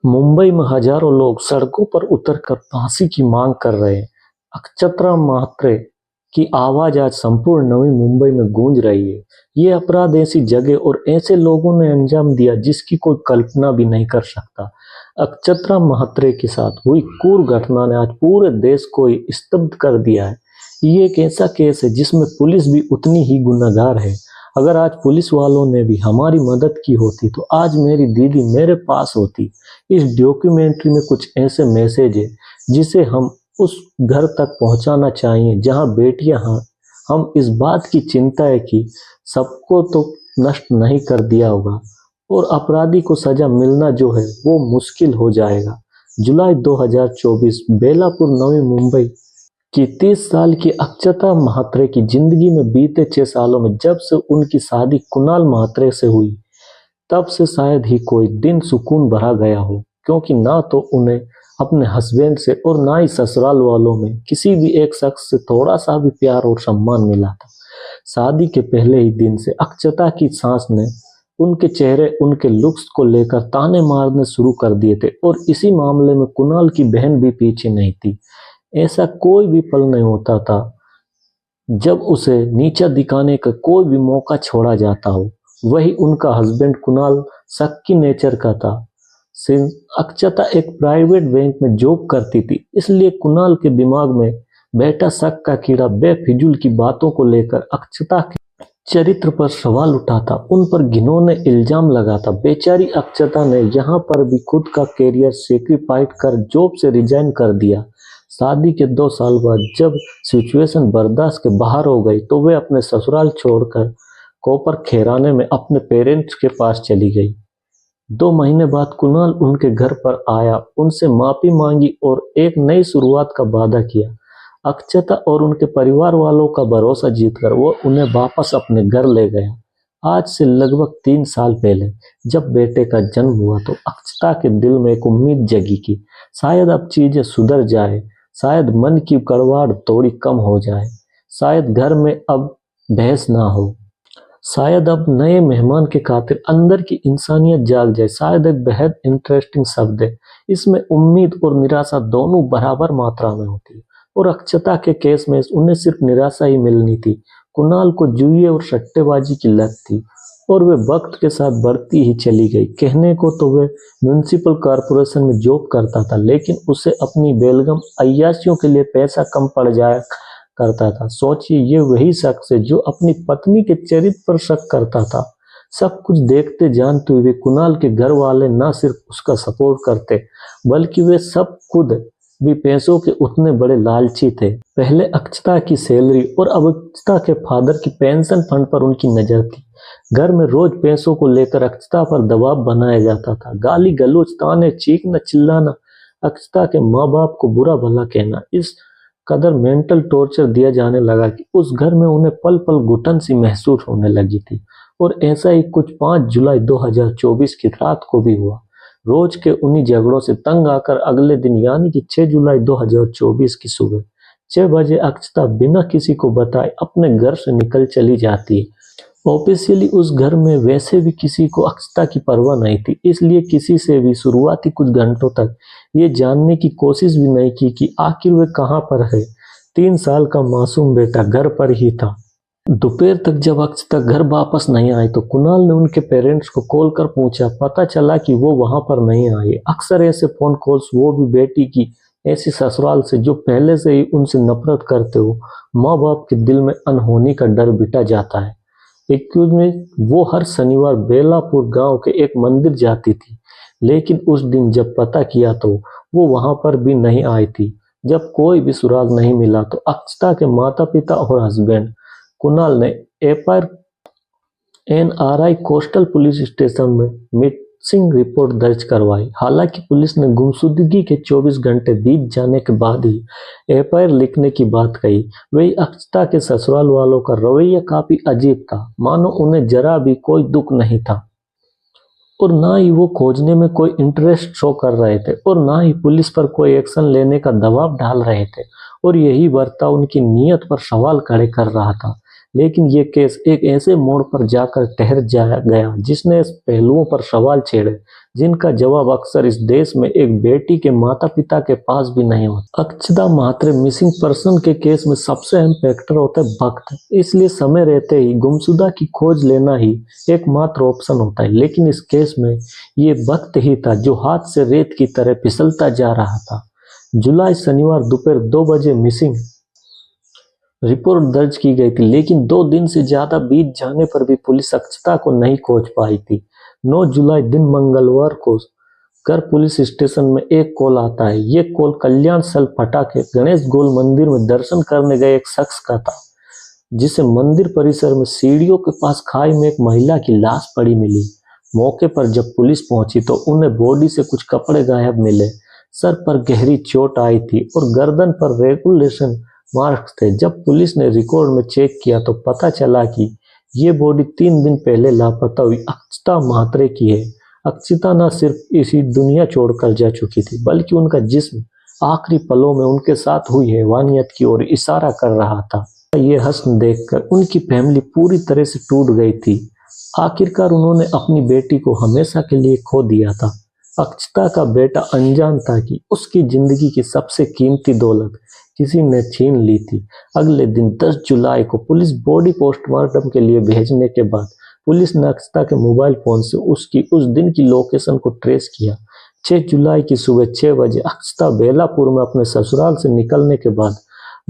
मुंबई में हजारों लोग सड़कों पर उतरकर फांसी की मांग कर रहे हैं। अक्षरा म्हात्रे की आवाज आज संपूर्ण नवी मुंबई में गूंज रही है। ये अपराध ऐसी जगह और ऐसे लोगों ने अंजाम दिया जिसकी कोई कल्पना भी नहीं कर सकता। अक्षरा म्हात्रे के साथ हुई क्रूर घटना ने आज पूरे देश को ही स्तब्ध कर दिया है। ये एक ऐसा केस है जिसमें पुलिस भी उतनी ही गुनहगार है। अगर आज पुलिस वालों ने भी हमारी मदद की होती तो आज मेरी दीदी मेरे पास होती। इस डॉक्यूमेंट्री में कुछ ऐसे मैसेज है जिसे हम उस घर तक पहुंचाना चाहिए जहां बेटियां हैं। हम इस बात की चिंता है कि सबको तो नष्ट नहीं कर दिया होगा और अपराधी को सजा मिलना जो है वो मुश्किल हो जाएगा। जुलाई 2024 बेलापुर नवी मुंबई कि 30 साल की अक्षता म्हात्रे की जिंदगी में बीते 6 सालों में जब से उनकी शादी कुणाल म्हात्रे से हुई तब से शायद ही कोई दिन सुकून भरा गया हो, क्योंकि ना तो उन्हें अपने हस्बैंड से और ना ही ससुराल वालों में किसी भी एक शख्स से थोड़ा सा भी प्यार और सम्मान मिला था। शादी के पहले ही दिन से अक्षता की सास ने उनके चेहरे उनके लुक्स को लेकर ताने मारने शुरू कर दिए थे और इसी मामले में कुणाल की बहन भी पीछे नहीं थी। ऐसा कोई भी पल नहीं होता था जब उसे नीचा दिखाने का कोई भी मौका छोड़ा जाता हो। वही उनका हस्बैंड कुणाल शक्की नेचर का था। अक्षता एक प्राइवेट बैंक में जॉब करती थी, इसलिए कुणाल के दिमाग में बैठा शक का कीड़ा बेफिजूल की बातों को लेकर अक्षता के चरित्र पर सवाल उठाता, उन पर घिनौने इल्जाम लगाता। बेचारी अक्षता ने यहाँ पर भी खुद का कैरियर सेक्रीफाइस कर जॉब से रिजाइन कर दिया। शादी के 2 साल बाद जब सिचुएशन बर्दाश्त के बाहर हो गई तो वे अपने ससुराल छोड़कर कोपर खैराने में अपने पेरेंट्स के पास चली गई। 2 महीने बाद कुणाल उनके घर पर आया, उनसे माफी मांगी और एक नई शुरुआत का वादा किया। अक्षता और उनके परिवार वालों का भरोसा जीतकर वो उन्हें वापस अपने घर ले गया। आज से लगभग 3 साल पहले जब बेटे का जन्म हुआ तो अक्षता के दिल में एक उम्मीद जगी कि शायद अब चीजें सुधर जाए, शायद मन की कड़वाहट थोड़ी कम हो जाए, शायद घर में अब बहस ना हो, शायद अब नए मेहमान के खातिर अंदर की इंसानियत जाग जाए। शायद एक बेहद इंटरेस्टिंग शब्द है, इसमें उम्मीद और निराशा दोनों बराबर मात्रा में होती है और अक्षता के केस में उन्हें सिर्फ निराशा ही मिलनी थी। कुणाल को जुए और सट्टेबाजी की लत थी और वे वक्त के साथ बढ़ती ही चली गई। कहने को तो वे म्युनिसिपल कॉरपोरेशन में जॉब करता था, लेकिन उसे अपनी बेलगम अय्याशियों के लिए पैसा कम पड़ जाया करता था। सोचिए, ये वही शख्स है जो अपनी पत्नी के चरित्र पर शक करता था। सब कुछ देखते जानते हुए कुणाल के घर वाले न सिर्फ उसका सपोर्ट करते बल्कि वे सब खुद भी पैसों के उतने बड़े लालची थे। पहले अक्षता की सैलरी और अब अक्षता के फादर की पेंशन फंड पर उनकी नजर थी। घर में रोज पैसों को लेकर अक्षता पर दबाव बनाया जाता था। गाली गलौज, ताने, चीखना, चिल्लाना, अक्षता के माँ बाप को बुरा भला कहना, इस कदर मेंटल टॉर्चर दिया जाने लगा कि उस घर में उन्हें पल पल घुटन सी महसूस होने लगी थी। और ऐसा ही कुछ 5 जुलाई 2024 की रात को भी हुआ। रोज के उन्हीं झगड़ों से तंग आकर अगले दिन यानी कि 6 जुलाई 2024 की सुबह 6 बजे अक्षता बिना किसी को बताए अपने घर से निकल चली जाती है। ऑफिशियली उस घर में वैसे भी किसी को अक्षता की परवाह नहीं थी, इसलिए किसी से भी शुरुआती कुछ घंटों तक ये जानने की कोशिश भी नहीं की कि आखिर वे कहाँ पर है। 3 साल का मासूम बेटा घर पर ही था। दोपहर तक जब अक्षता घर वापस नहीं आई तो कुणाल ने उनके पेरेंट्स को कॉल कर पूछा। पता चला कि वो वहां पर नहीं आए। अक्सर ऐसे फोन कॉल्स, वो भी बेटी की ऐसी ससुराल से जो पहले से ही उनसे नफरत करते हो, माँ बाप के दिल में अनहोनी का डर बिठा जाता है। 21 में वो हर शनिवार बेलापुर गांव के एक मंदिर जाती थी, लेकिन उस दिन जब पता किया तो वो वहां पर भी नहीं आई थी। जब कोई भी सुराग नहीं मिला तो अक्षता के माता पिता और हस्बैंड कुणाल ने FIR NRI coastal police station में मिसिंग रिपोर्ट दर्ज करवाई। हालांकि पुलिस ने गुमशुदगी के 24 घंटे बीत जाने के बाद ही एफआईआर लिखने की बात कही। वही अक्षता के ससुराल वालों का रवैया काफी अजीब था, मानो उन्हें जरा भी कोई दुख नहीं था और ना ही वो खोजने में कोई इंटरेस्ट शो कर रहे थे और ना ही पुलिस पर कोई एक्शन लेने का दबाव डाल रहे थे। और यही बर्ताव उनकी नीयत पर सवाल खड़े कर रहा था। लेकिन ये केस एक ऐसे मोड़ पर जाकर ठहर जाया गया जिसने इस पहलुओं पर सवाल छेड़े जिनका जवाब अक्सर इस देश में एक बेटी के माता पिता के पास भी नहीं होता। अक्षता म्हात्रे मिसिंग पर्सन के केस में सबसे अहम फैक्टर होता है वक्त, इसलिए समय रहते ही गुमशुदा की खोज लेना ही एकमात्र ऑप्शन होता है। लेकिन इस केस में ये वक्त ही था जो हाथ से रेत की तरह फिसलता जा रहा था। जुलाई शनिवार दोपहर 2 बजे मिसिंग रिपोर्ट दर्ज की गई थी, लेकिन 2 दिन से ज्यादा बीत जाने पर भी पुलिस अक्षता को नहीं खोज पाई थी। 9 जुलाई दिन मंगलवार को कर पुलिस स्टेशन में एक कॉल आता है। ये कॉल कल्याण सलफटा के गणेश गोल मंदिर में दर्शन करने गए एक शख्स का था, जिसे मंदिर परिसर में सीढ़ियों के पास खाई में एक महिला की लाश पड़ी मिली। मौके पर जब पुलिस पहुंची तो उन्हें बॉडी से कुछ कपड़े गायब मिले, सर पर गहरी चोट आई थी और गर्दन पर रेगुलेशन मार्क्स थे। जब पुलिस ने रिकॉर्ड में चेक किया तो पता चला कि ये बॉडी 3 दिन पहले लापता हुई अक्षता म्हात्रे की है। अक्षता न सिर्फ इसी दुनिया छोड़कर जा चुकी थी, बल्कि उनका जिस्म आखिरी पलों में उनके साथ हुई हैवानियत की ओर इशारा कर रहा था। ये हस्न देखकर उनकी फैमिली पूरी तरह से टूट गई थी। आखिरकार उन्होंने अपनी बेटी को हमेशा के लिए खो दिया था। अक्षता का बेटा अनजान था कि उसकी जिंदगी की सबसे कीमती दौलत किसी ने छीन ली थी। अगले दिन 10 जुलाई को पुलिस बॉडी पोस्टमार्टम के लिए भेजने के बाद पुलिस ने अक्षता के मोबाइल फोन से उसकी उस दिन की लोकेशन को ट्रेस किया। 6 जुलाई की सुबह 6 बजे अक्षता बेलापुर में अपने ससुराल से निकलने के बाद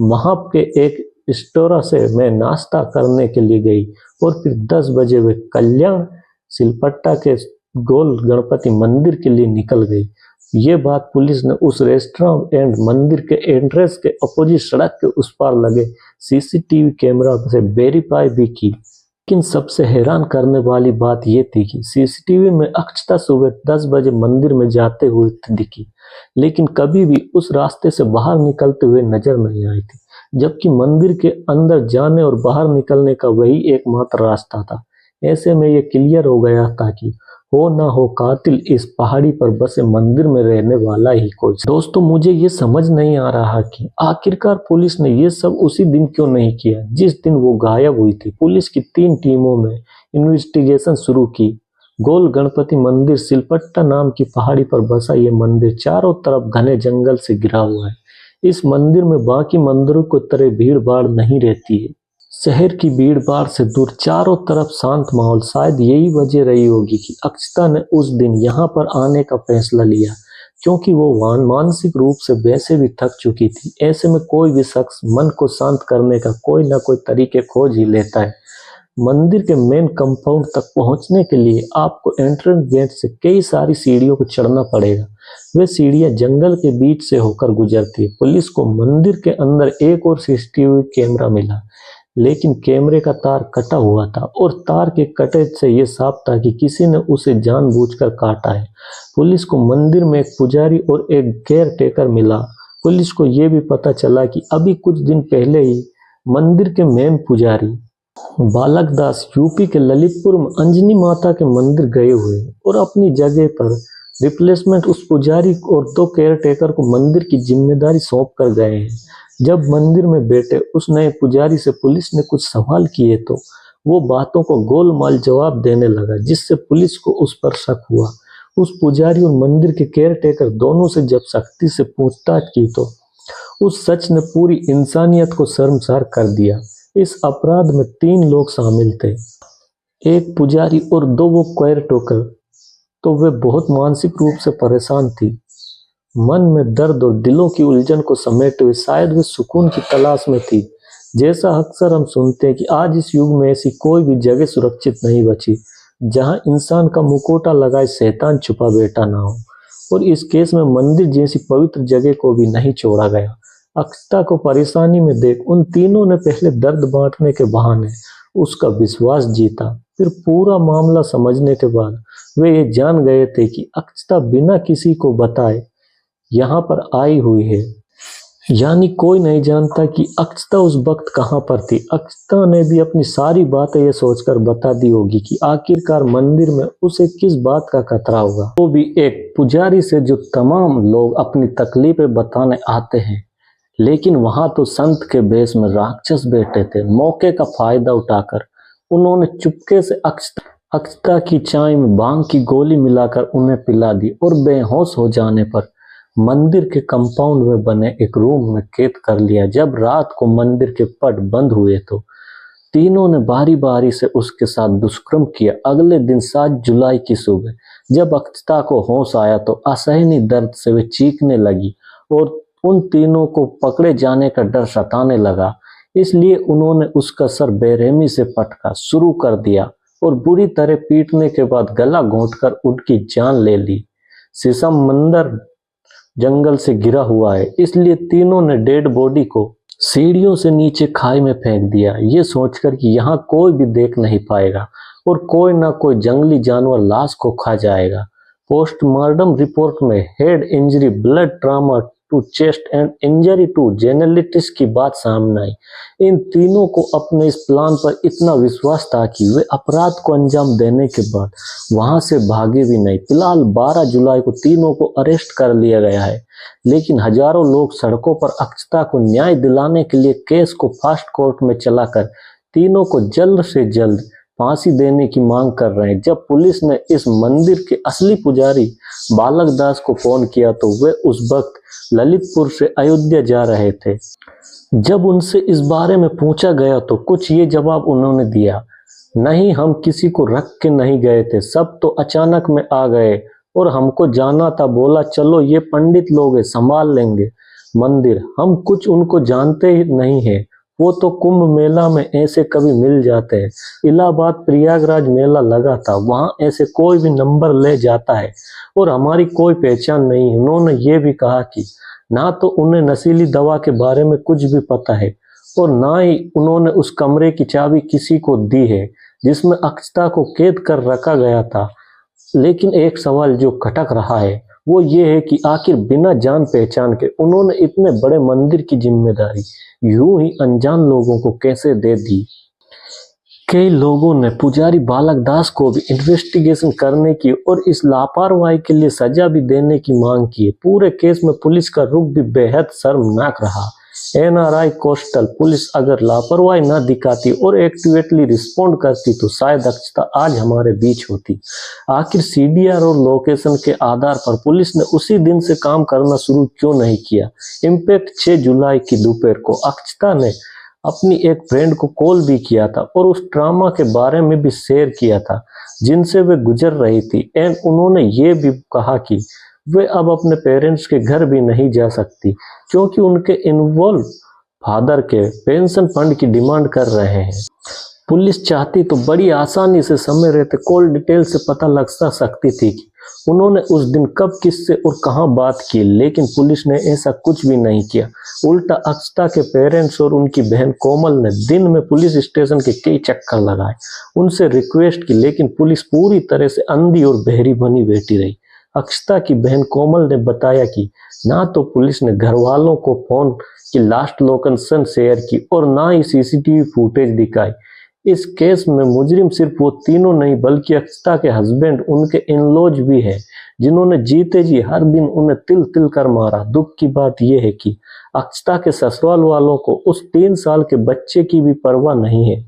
महाप के एक स्टोरा से में नाश्ता करने के लिए गई और फिर 10 बजे वे कल्याण सिलपट्टा के गोल गणपति मंदिर के लिए निकल गई। ये बात पुलिस ने उस रेस्टोरेंट एंड मंदिर के एंट्रेंस के अपोजिट सड़क के उस पार लगे सीसीटीवी कैमरा से वेरीफाई भी की। लेकिन सबसे हैरान करने वाली बात यह थी कि सीसीटीवी में अक्षता सुबह 10 बजे मंदिर में जाते हुए दिखी, लेकिन कभी भी उस रास्ते से बाहर निकलते हुए नजर नहीं आई थी, जबकि मंदिर के अंदर जाने और बाहर निकलने का वही एकमात्र रास्ता था। ऐसे में ये क्लियर हो गया था कि हो ना हो कातिल इस पहाड़ी पर बसे मंदिर में रहने वाला ही कोई। दोस्तों, मुझे ये समझ नहीं आ रहा कि आखिरकार पुलिस ने ये सब उसी दिन क्यों नहीं किया जिस दिन वो गायब हुई थी। पुलिस की 3 टीमों में इन्वेस्टिगेशन शुरू की। गोल गणपति मंदिर सिलपट्टा नाम की पहाड़ी पर बसा ये मंदिर चारों तरफ घने जंगल से घिरा हुआ है। इस मंदिर में बाकी मंदिरों की तरह भीड़ भाड़ नहीं रहती है। शहर की भीड़ भाड़ से दूर चारों तरफ शांत माहौल। शायद यही वजह रही होगी कि अक्षता ने उस दिन यहाँ पर आने का फैसला लिया, क्योंकि वो मानसिक रूप से वैसे भी थक चुकी थी। ऐसे में कोई भी शख्स मन को शांत करने का कोई ना कोई तरीके खोज ही लेता है। मंदिर के मेन कंपाउंड तक पहुंचने के लिए आपको एंट्रेंस गेट से कई सारी सीढ़ियों को चढ़ना पड़ेगा। वे सीढ़ियां जंगल के बीच से होकर गुजरती है। पुलिस को मंदिर के अंदर एक और सीसीटीवी कैमरा मिला, लेकिन कैमरे का तार कटा हुआ था और तार के कटे से यह साफ था कि किसी ने उसे जानबूझकर काटा है। पुलिस को मंदिर में एक पुजारी और एक केयर टेकर मिला। पुलिस को यह भी पता चला कि अभी कुछ दिन पहले ही मंदिर के मेन पुजारी बालक दास यूपी के ललितपुर में अंजनी माता के मंदिर गए हुए और अपनी जगह पर रिप्लेसमेंट उस पुजारी और 2 केयर टेकर को मंदिर की जिम्मेदारी सौंप कर गए हैं। जब मंदिर में बैठे उस नए पुजारी से पुलिस ने कुछ सवाल किए तो वो बातों को गोलमाल जवाब देने लगा, जिससे पुलिस को उस पर शक हुआ। उस पुजारी और मंदिर के केयर टेकर दोनों से जब सख्ती से पूछताछ की तो उस सच ने पूरी इंसानियत को शर्मसार कर दिया। इस अपराध में 3 लोग शामिल थे, एक पुजारी और 2 वो केयर टेकर। तो वे बहुत मानसिक रूप से परेशान थी। मन में दर्द और दिलों की उलझन को समेटे हुए शायद वे सुकून की तलाश में थी। जैसा अक्सर हम सुनते हैं कि आज इस युग में ऐसी कोई भी जगह सुरक्षित नहीं बची जहां इंसान का मुखौटा लगाए शैतान छुपा बैठा ना हो, और इस केस में मंदिर जैसी पवित्र जगह को भी नहीं छोड़ा गया। अक्षता को परेशानी में देख उन तीनों ने पहले दर्द बांटने के बहाने उसका विश्वास जीता। फिर पूरा मामला समझने के बाद वे ये जान गए थे कि अक्षता बिना किसी को बताए यहाँ पर आई हुई है, यानी कोई नहीं जानता कि अक्षता उस वक्त कहाँ पर थी। अक्षता ने भी अपनी सारी बातें ये सोचकर बता दी होगी कि आखिरकार मंदिर में उसे किस बात का खतरा होगा, वो भी एक पुजारी से जो तमाम लोग अपनी तकलीफें बताने आते हैं। लेकिन वहां तो संत के भेष में राक्षस बैठे थे। मौके का फायदा उठाकर उन्होंने चुपके से अक्षता की चाय में भांग की गोली मिलाकर उन्हें पिला दी और बेहोश हो जाने पर मंदिर के कंपाउंड में बने एक रूम में कैद कर लिया। जब रात को मंदिर के पट बंद हुए तो तीनों ने बारी बारी से उसके साथ दुष्कर्म किया। अगले दिन 7 जुलाई की सुबह जब अक्षता को होश आया तो असहनीय दर्द से वे चीखने लगी और उन तीनों को पकड़े जाने का डर सताने लगा। इसलिए उन्होंने उसका सर बेरहमी से पटका शुरू कर दिया और बुरी तरह पीटने के बाद गला घोंटकर उनकी जान ले ली। शीशम मंदिर जंगल से घिरा हुआ है, इसलिए तीनों ने डेड बॉडी को सीढ़ियों से नीचे खाई में फेंक दिया, ये सोचकर कि यहाँ कोई भी देख नहीं पाएगा और कोई ना कोई जंगली जानवर लाश को खा जाएगा। पोस्टमार्टम रिपोर्ट में head injury, blood trauma to chest and injury to genitals की बात सामने आई। इन तीनों को अपने इस प्लान पर इतना विश्वास था कि वे अपराध को अंजाम देने के बाद वहां से भागे भी नहीं। फिलहाल 12 जुलाई को तीनों को अरेस्ट कर लिया गया है, लेकिन हजारों लोग सड़कों पर अक्षता को न्याय दिलाने के लिए केस को फास्ट कोर्ट में चलाकर तीनों को जल्द से जल्द फांसी देने की मांग कर रहे हैं। जब पुलिस ने इस मंदिर के असली पुजारी बालक दास को फोन किया तो वे उस वक्त ललितपुर से अयोध्या जा रहे थे। जब उनसे इस बारे में पूछा गया तो कुछ ये जवाब उन्होंने दिया, नहीं, हम किसी को रख के नहीं गए थे, सब तो अचानक में आ गए और हमको जाना था। बोला चलो ये पंडित लोग हैं, संभाल लेंगे मंदिर, हम कुछ उनको जानते ही नहीं है, वो तो कुंभ मेला में ऐसे कभी मिल जाते हैं। इलाहाबाद प्रयागराज मेला लगा था, वहां ऐसे कोई भी नंबर ले जाता है और हमारी कोई पहचान नहीं। उन्होंने ये भी कहा कि ना तो उन्हें नशीली दवा के बारे में कुछ भी पता है और ना ही उन्होंने उस कमरे की चाबी किसी को दी है जिसमें अक्षता को कैद कर रखा गया था। लेकिन एक सवाल जो खटक रहा है वो ये है कि आखिर बिना जान पहचान के उन्होंने इतने बड़े मंदिर की जिम्मेदारी यूं ही अनजान लोगों को कैसे दे दी। कई लोगों ने पुजारी बालक दास को भी इन्वेस्टिगेशन करने की और इस लापरवाही के लिए सजा भी देने की मांग की है। पूरे केस में पुलिस का रुख भी बेहद शर्मनाक रहा। एनआरआई कोस्टल पुलिस अगर लापरवाही न दिखाती और एक्टिवेटली रिस्पॉन्ड करती तो शायद अक्षता आज हमारे बीच होती। आखिर सीडीआर और लोकेशन के आधार पर पुलिस ने उसी दिन से काम करना शुरू क्यों नहीं किया। इम्पैक्ट 6 जुलाई की दोपहर को अक्षता ने अपनी एक फ्रेंड को कॉल भी किया था और उस ट्रामा के बारे में भी शेयर किया था जिनसे वे गुजर रही थी। एंड उन्होंने ये भी कहा कि वे अब अपने पेरेंट्स के घर भी नहीं जा सकती क्योंकि उनके इन्वॉल्व फादर के पेंशन फंड की डिमांड कर रहे हैं। पुलिस चाहती तो बड़ी आसानी से समय रहते कॉल डिटेल से पता लग सकती थी कि उन्होंने उस दिन कब, किससे और कहां बात की, लेकिन पुलिस ने ऐसा कुछ भी नहीं किया। उल्टा अक्षता के पेरेंट्स और उनकी बहन कोमल ने दिन में पुलिस स्टेशन के कई चक्कर लगाए, उनसे रिक्वेस्ट की, लेकिन पुलिस पूरी तरह से अंधी और बहरी बनी बैठी रही। अक्षता की बहन कोमल ने बताया कि ना तो पुलिस ने घर वालों को फोन की लास्ट लोकेशन शेयर की और ना ही सीसीटीवी फुटेज दिखाई। इस केस में मुजरिम सिर्फ वो तीनों नहीं बल्कि अक्षता के हस्बैंड, उनके इनलॉज भी है जिन्होंने जीते जी हर दिन उन्हें तिल तिल कर मारा। दुख की बात यह है कि अक्षता के ससुराल वालों को उस 3 साल के बच्चे की भी परवाह नहीं है।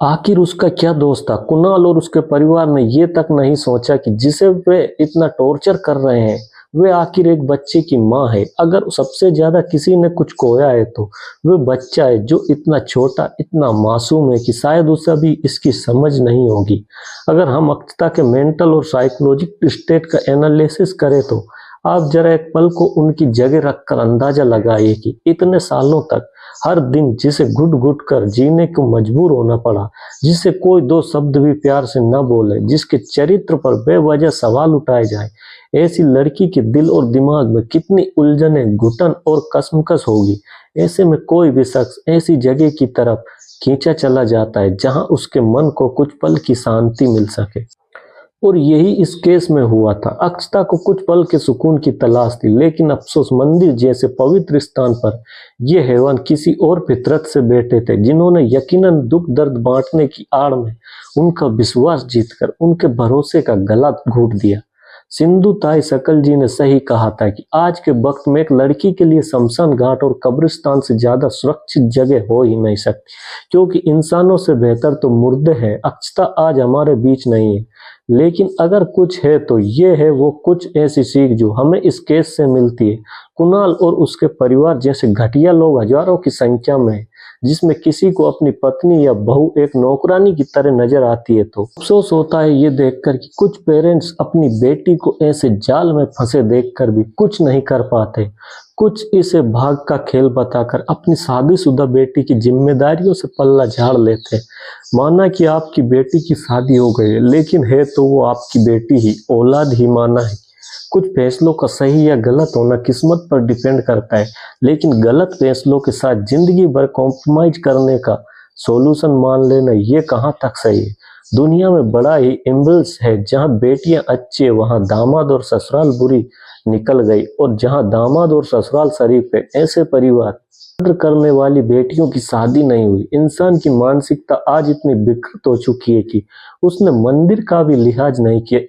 आखिर उसका क्या दोष था। कुणाल और उसके परिवार ने ये तक नहीं सोचा कि जिसे वे इतना टॉर्चर कर रहे हैं वे आखिर एक बच्चे की माँ है। अगर सबसे ज्यादा किसी ने कुछ खोया है तो वे बच्चा है जो इतना छोटा, इतना मासूम है कि शायद उसे भी इसकी समझ नहीं होगी। अगर हम अक्षता के मेंटल और साइकोलॉजिकल स्टेट का एनालिसिस करें तो आप जरा एक पल को उनकी जगह रखकर अंदाजा लगाइए कि इतने सालों तक हर दिन जिसे घुट घुट कर जीने को मजबूर होना पड़ा, जिसे कोई 2 शब्द भी प्यार से न बोले, जिसके चरित्र पर बेवजह सवाल उठाए जाए, ऐसी लड़की के दिल और दिमाग में कितनी उलझने, घुटन और कसमकस होगी। ऐसे में कोई भी शख्स ऐसी जगह की तरफ खींचा चला जाता है जहां उसके मन को कुछ पल की शांति मिल सके, और यही इस केस में हुआ था। अक्षता को कुछ पल के सुकून की तलाश थी, लेकिन अफसोस मंदिर जैसे पवित्र स्थान पर ये हैवान किसी और फितरत से बैठे थे जिन्होंने यकीनन दुख दर्द बांटने की आड़ में उनका विश्वास जीतकर उनके भरोसे का गला घोट दिया। सिंधु ताई सकल जी ने सही कहा था कि आज के वक्त में एक लड़की के लिए शमशान घाट और कब्रिस्तान से ज्यादा सुरक्षित जगह हो ही नहीं सकती, क्योंकि इंसानों से बेहतर तो मुर्दे हैं। अक्षता आज हमारे बीच नहीं है, लेकिन अगर कुछ है तो ये है वो कुछ ऐसी सीख जो हमें इस केस से मिलती है। कुणाल और उसके परिवार जैसे घटिया लोग हजारों की संख्या में है, जिसमें किसी को अपनी पत्नी या बहू एक नौकरानी की तरह नजर आती है तो अफसोस होता है ये देखकर कि कुछ पेरेंट्स अपनी बेटी को ऐसे जाल में फंसे देखकर भी कुछ नहीं कर पाते। कुछ इसे भाग का खेल बताकर अपनी शादीशुदा बेटी की जिम्मेदारियों से पल्ला झाड़ लेते। माना कि आपकी बेटी की शादी हो गई है, लेकिन है तो वो आपकी बेटी ही, औलाद ही माना है। कुछ फैसलों का सही या गलत होना किस्मत पर डिपेंड करता है, लेकिन गलत फैसलों के साथ जिंदगी भर कॉम्प्रोमाइज करने का सॉल्यूशन मान लेना ये कहाँ तक सही है। दुनिया में बड़ा ही इम्बेलेंस है, जहाँ बेटियां अच्छी है वहां दामाद और ससुराल बुरी निकल गई, और जहां दामाद और ससुराल शरीफ है ऐसे परिवार कद्र करने वाली बेटियों की शादी नहीं हुई। इंसान की मानसिकता आज इतनी विकृत हो चुकी है कि उसने मंदिर का भी लिहाज नहीं किया।